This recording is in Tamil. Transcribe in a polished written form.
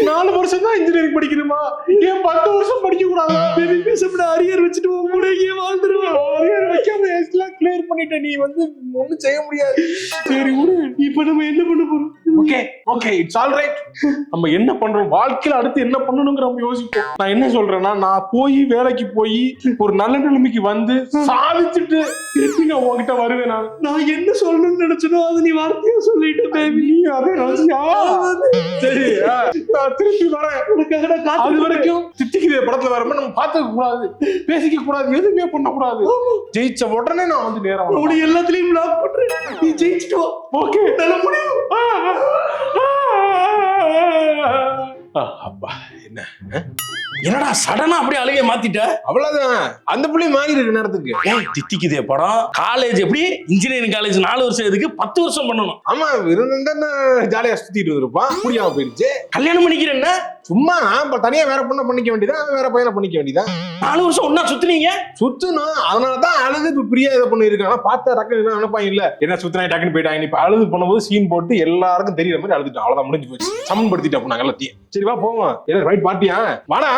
4 வருஷம் தான் இன்ஜினியரிங் படிக்கணுமா? ஏன் 10 வருஷம் படிக்க கூடாதா? பேசாம அரியர் வச்சுட்டு கூட வாழ்ந்துருவேன். அரியர் வைக்காம எல்லாம் கிளியர் பண்ணிட்ட, நீ வந்து ஒண்ணும் செய்ய முடியாது. சரி விடு, இப்ப நம்ம என்ன பண்ண போறோம்? Okay okay, it's all right. நம்ம என்ன பண்றோம், வாழ்க்கையில அடுத்து என்ன பண்ணணுங்கிற நம்ம யோசிப்போம். நான் என்ன சொல்றேன்னா, நான் போய் வேலைக்கு போய் ஒரு நல்ல நிலைமைக்கு வந்து சாதிச்சுட்டு திருப்பி நான் உங்ககிட்ட வருவேன். நான் என்ன சொல்லணும்னு நினைச்சனோ அது நீ வார்த்தையா சொல்லிட்ட பேபி. அதே நினைச்சியா? சரி, நான் திருப்பி வரேன். அது வரைக்கும் தித்திக்குதே படத்துல வரமே நம்ம பார்த்துக்க கூடாது, பேசிக்க கூடாது, எதுவுமே பண்ண கூடாது. ஜெயிச்ச உடனே நான் வந்து நேரம் உனக்கு எல்லாத்துலயும் பிளாக் பண்றேன். நீ ஜெயிச்சிட்டு வா. ஓகே, நல்ல முடியும். அப்பா என்ன என்னடா சடனா அப்படியே அழுகைய மாத்திட்ட? அவ்வளவுதான், அந்த புள்ளி மாறி இருக்கு நேரத்துக்கு. தித்திக்குதே படம். காலேஜ் எப்படி இன்ஜினியரிங் காலேஜ் 4 வருஷம் எதுக்கு 10 வருஷம் பண்ணணும்? ஆமா, இருந்தா ஜாலியா சுத்திட்டு இருப்பான். புரியாம போயிடுச்சு. கல்யாணம் பண்ணிக்கிறேன்னா சும்மா தனியா வேற பொண்ணை பண்ணிக்க வேண்டியதான், வேற பையனை பண்ணிக்க வேண்டியதான். 4 வருஷம் ஒன்னா சுத்துனீங்க. சுத்தணும், அதனாலதான் அழுது இப்ப பிரியா இதை பண்ணி இருக்காங்க. பார்த்தா டக்குன்னு நினைப்பாங்க, இல்ல என்ன சுத்தினா டக்குன்னு போயிட்டாங்க. இப்ப அழுது பண்ணும்போது சீன் போட்டு எல்லாருக்கும் தெரியற மாதிரி அழுதுட்டோம். அவ்வளவுதான், முடிஞ்சு போச்சு. சமன்படுத்திட்டு அப்ப நாங்க எல்லாத்தையும். சரி வா போவோம். என்ன ரைட் பார்ட்டியா? வாடா.